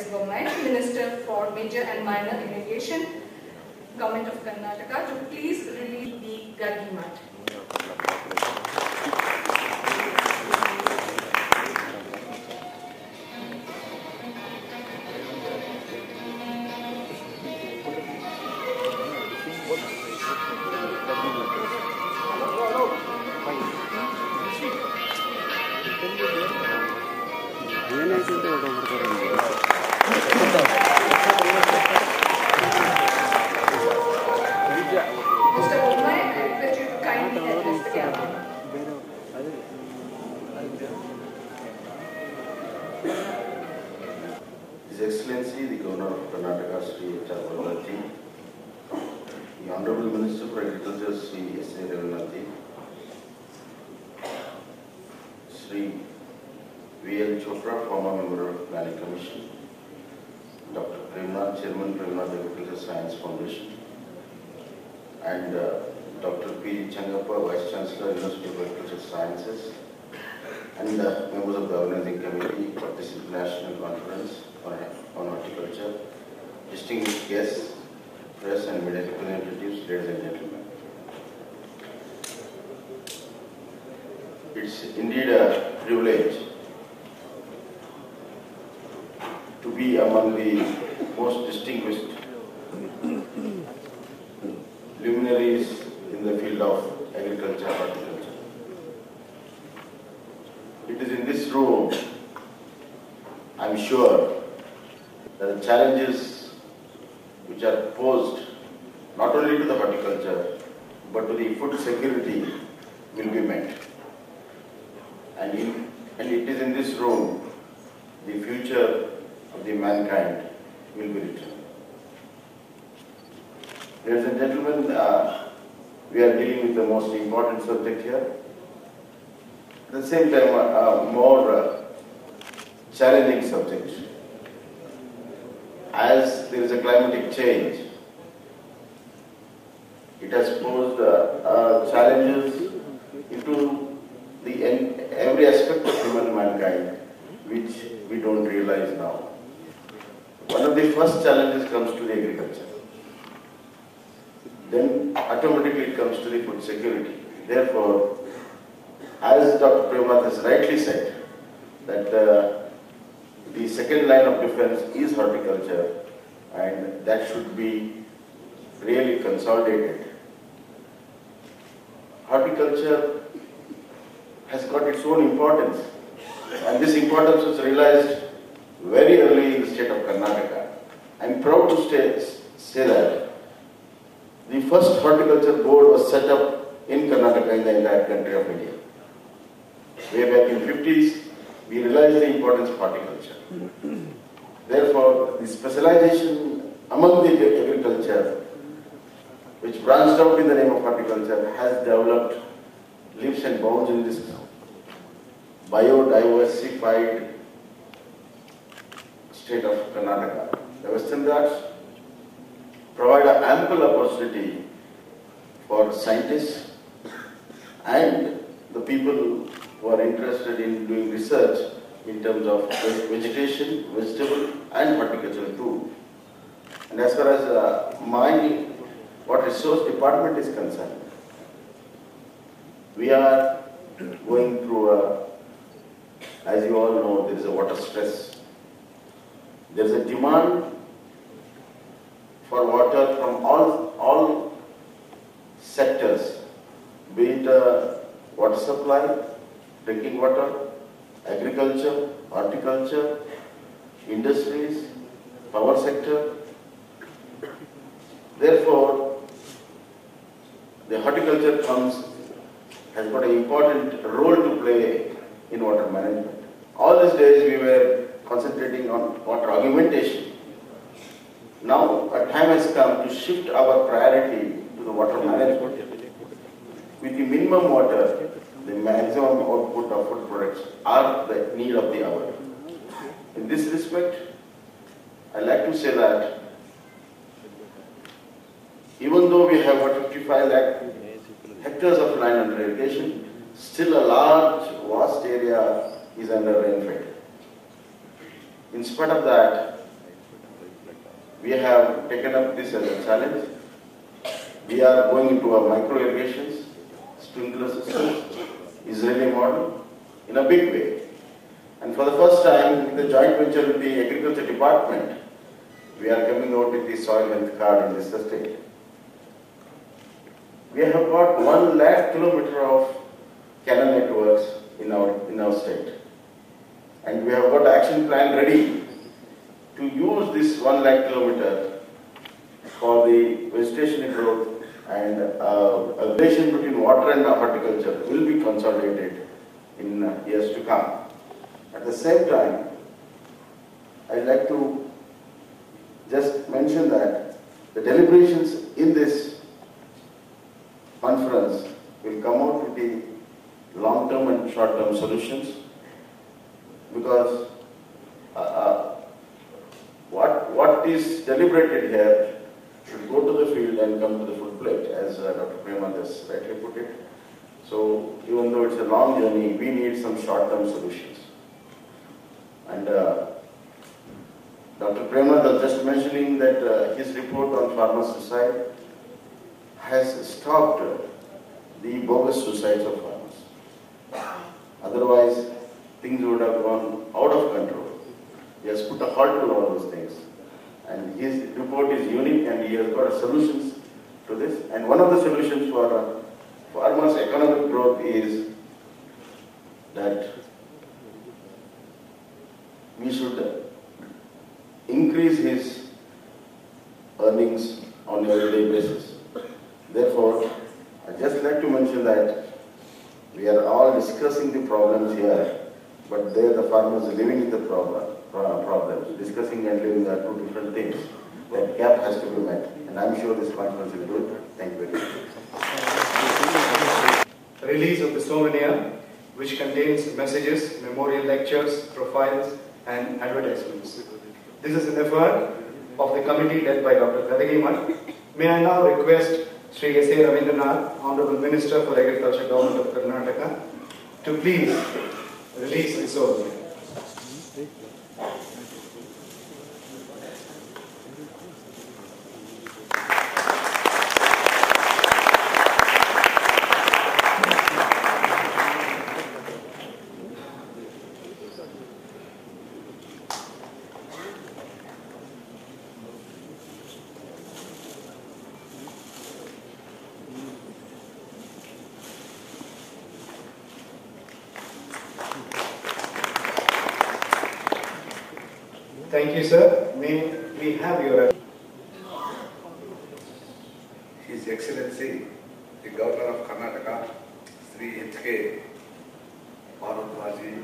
Bommai, Minister for Major and Minor Irrigation, Government of Karnataka, to please release the Gargi Mat. Mr. Bommai, I request you to kindly address the gathering. His Excellency, the Governor of Karnataka, Sri H.R. Vallabhji, the Honorable Minister for Agriculture, Sri S.A. Revanathan, Sri V.L. Chopra, former member of Planning Commission, Dr. Premnath, Chairman, Premnath Agriculture Science Foundation, and Dr. P. Changappa, Vice Chancellor, University of Agricultural Sciences, and members of the organizing committee of this international conference on horticulture, distinguished guests, press and media representatives, ladies and gentlemen. It's indeed a privilege to be among the most distinguished luminaries in the field of agriculture and horticulture. It is in this room, I'm sure, that the challenges which are posed not only to the horticulture but to the food security will be met. And it is in this room the future of the mankind will be written. Ladies and gentlemen, we are dealing with the most important subject here. At the same time, a more challenging subject. As there is a climatic change, it has posed challenges into every aspect of human mankind, which we don't realize now. One of the first challenges comes to the agriculture. Then automatically it comes to the food security. Therefore, as Dr. Premnath has rightly said, that the second line of defense is horticulture, and that should be really consolidated. Horticulture has got its own importance, and this importance was realized very early in the state of Karnataka. I am proud to say that the first horticulture board was set up in Karnataka in the entire country of India. Way back in the 50s, we realized the importance of horticulture. Therefore, the specialization among the agriculture, which branched out in the name of horticulture, has developed leaps and bounds in this biodiversified state of Karnataka. The Western Ghats provide an ample opportunity for scientists and the people who are interested in doing research in terms of vegetation, vegetable and horticulture too. And as far as my water resource department is concerned, we are going through as you all know, there is a water stress. There is a demand for water from all sectors, be it water supply, drinking water, agriculture, horticulture, industries, power sector. Therefore, the horticulture has got an important role to play in water management. All these days we were concentrating on water augmentation. Now a time has come to shift our priority to the water management. With the minimum water, the maximum output of food products are the need of the hour. In this respect, I like to say that even though we have about 55 lakh hectares of land under irrigation, still a large, vast area is under rainfed. In spite of that, we have taken up this as a challenge. We are going into a micro irrigations, sprinkler systems, Israeli model, in a big way. And for the first time, with the joint venture with the Agriculture Department, we are coming out with the soil health card in this state. We have got 1 lakh kilometer of canal networks in our state. And we have got an action plan ready to use this 1 lakh kilometer for the vegetation growth, and a relation between water and horticulture will be consolidated in years to come. At the same time, I'd like to just mention that the deliberations in this conference will come out with the long-term and short-term solutions, because what is deliberated here should go to the field and come to the food plate, as Dr. Premad has rightly put it. So even though it's a long journey, we need some short-term solutions. And Dr. Premad was just mentioning that his report on farmer suicide has stopped the bogus suicides of farmers. Otherwise, things would have gone out of control. He has put a halt to all those things. And his report is unique, and he has got solutions to this. And one of the solutions for farmers' economic growth is that we should increase his earnings on an everyday basis. Therefore, I'd just like to mention that we are all discussing the problems here, but there the farmers are living with the problems. Discussing and living are two different things. That gap has to be met, and I'm sure this conference will do it. Thank you very much. Release of the souvenir, which contains messages, memorial lectures, profiles, and advertisements. This is an effort of the committee led by Dr. Gadagi. May I now request Sri S.A. Ravindranath, Honorable Minister for Agriculture, Government of Karnataka, to please release the souvenir. Thank you, sir. May we have your... His Excellency, the Governor of Karnataka, Sri H.K. Bharadwaji,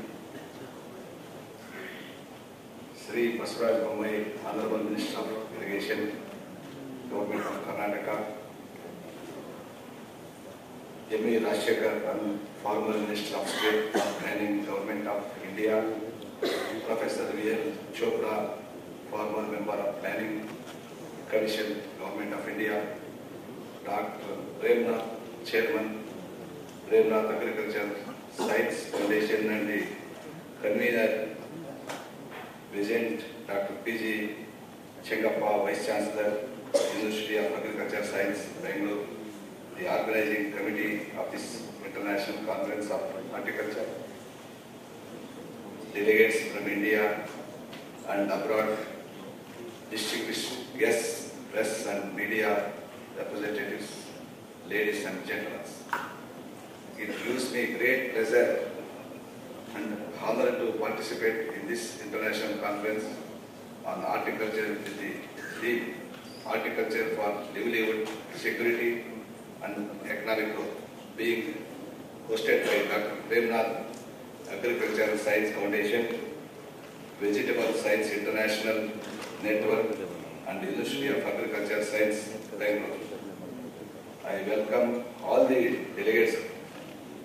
Sri Basuraj Bommai, Honorable Minister of Irrigation, Government of Karnataka, M.E. Rajshekhar, former Minister of State Planning, Government of India, Professor V.L. Chopra, former Member of Planning Commission, Government of India, Dr. Premnath, Chairman, Premnath Agriculture Science Foundation, and the convener, Regent Dr. P.G. Chengappa, Vice Chancellor, University of Agriculture Science, Bangalore, the organizing committee of this International Conference of Horticulture, delegates from India and abroad, distinguished guests, press and media representatives, ladies and gentlemen. It gives me great pleasure and honor to participate in this international conference on horticulture with the theme Horticulture for Livelihood, Security and Economic Growth, being hosted by Dr. Premnath, Agricultural Science Foundation, Vegetable Science International Network, and University of Agriculture Science, Bangalore. I welcome all the delegates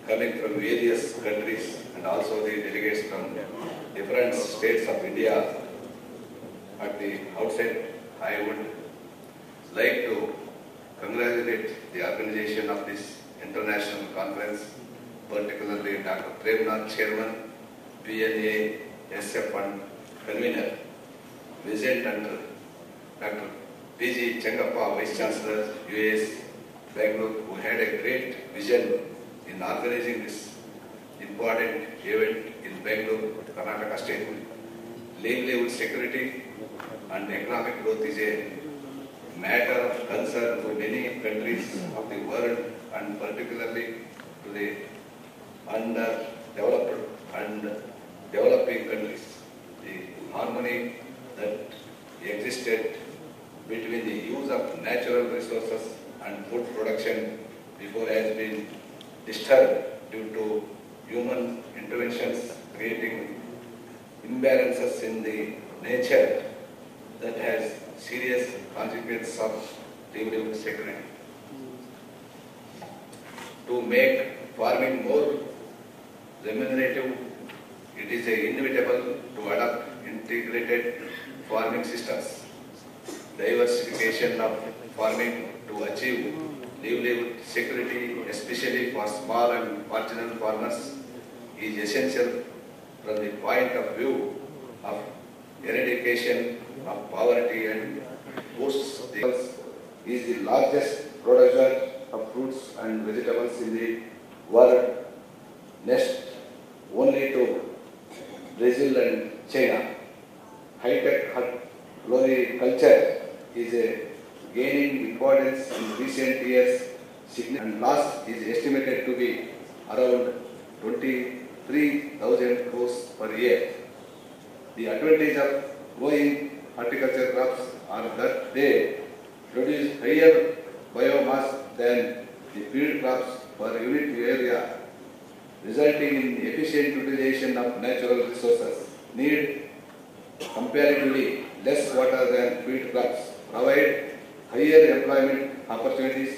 coming from various countries and also the delegates from different states of India. At the outset, I would like to congratulate the organization of this international conference, particularly Dr. Premnath, Chairman, PNA, SF and Convener, Visit and Dr. P.G. Chengappa, Vice Chancellor, UAS, Bangalore, who had a great vision in organizing this important event in Bangalore, Karnataka state. Livelihood security and economic growth is a matter of concern to many countries of the world and particularly to the underdeveloped and developing countries. The harmony that existed between the use of natural resources and food production before has been disturbed due to human interventions creating imbalances in the nature that has serious consequences of livelihood security. To make farming more remunerative, it is inevitable to adopt integrated farming systems. Diversification of farming to achieve livelihood security, especially for small and marginal farmers, is essential from the point of view of eradication of poverty and boosts the is the largest producer of fruits and vegetables in the world, next only to Brazil and China. High-tech floriculture is gaining importance in recent years, and loss is estimated to be around 23,000 crores per year. The advantage of growing horticulture crops are that they produce higher biomass than the field crops per unit area, resulting in efficient utilization of natural resources, need comparatively less water than field crops, provide higher employment opportunities,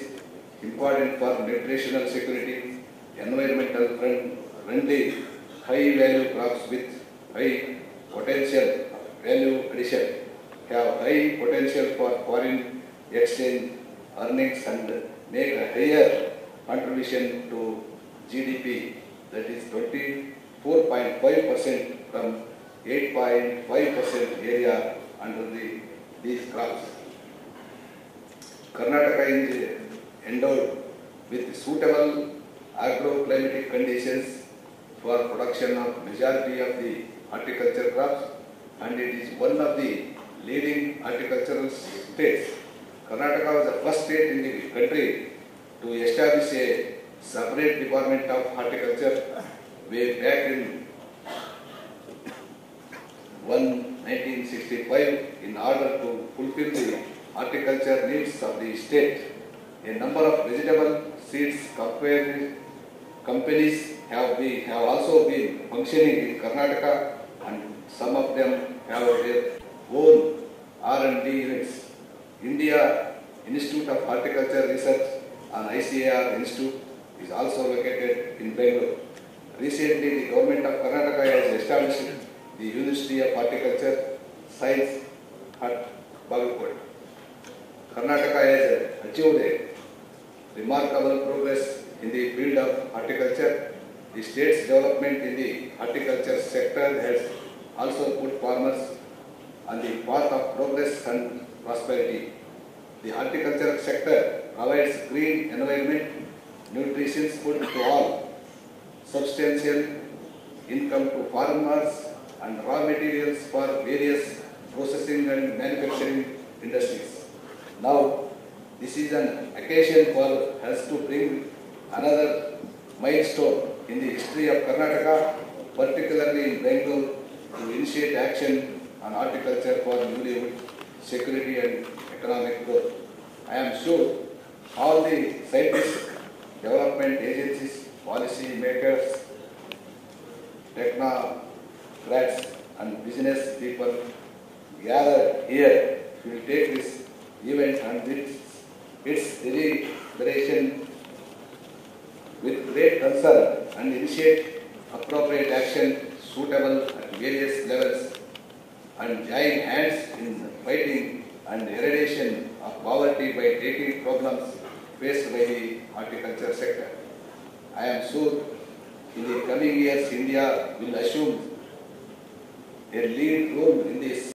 important for nutritional security, environmental friendly, high value crops with high potential value addition, have high potential for foreign exchange earnings and make a higher contribution to GDP, that is 24.5% from 8.5% area under these crops. Karnataka is endowed with suitable agroclimatic conditions for production of majority of the horticulture crops, and it is one of the leading horticultural states. Karnataka was the first state in the country to establish a separate department of horticulture way back in 1965 in order to fulfill the horticulture needs of the state. A number of vegetable seeds companies have also been functioning in Karnataka, and some of them have their own R&D units. India Institute of Horticulture Research and ICAR Institute is also located in Bangalore. Recently, the government of Karnataka has established the University of Horticulture Science at Bagalkot. Karnataka has achieved a remarkable progress in the field of horticulture. The state's development in the horticulture sector has also put farmers on the path of progress and prosperity. The horticulture sector provides green environment, nutritious food to all, substantial income to farmers, and raw materials for various processing and manufacturing industries. Now, this is an occasion for us to bring another milestone in the history of Karnataka, particularly in Bangalore, to initiate action on horticulture for livelihood, security and economic growth. I am sure all the scientists, development agencies, policy makers, technocrats and business people gathered here will take this event and its deliberation with great concern and initiate appropriate action suitable at various levels and join hands in fighting and eradication of poverty by taking problems faced by the horticulture sector. I am sure in the coming years India will assume a lead role in this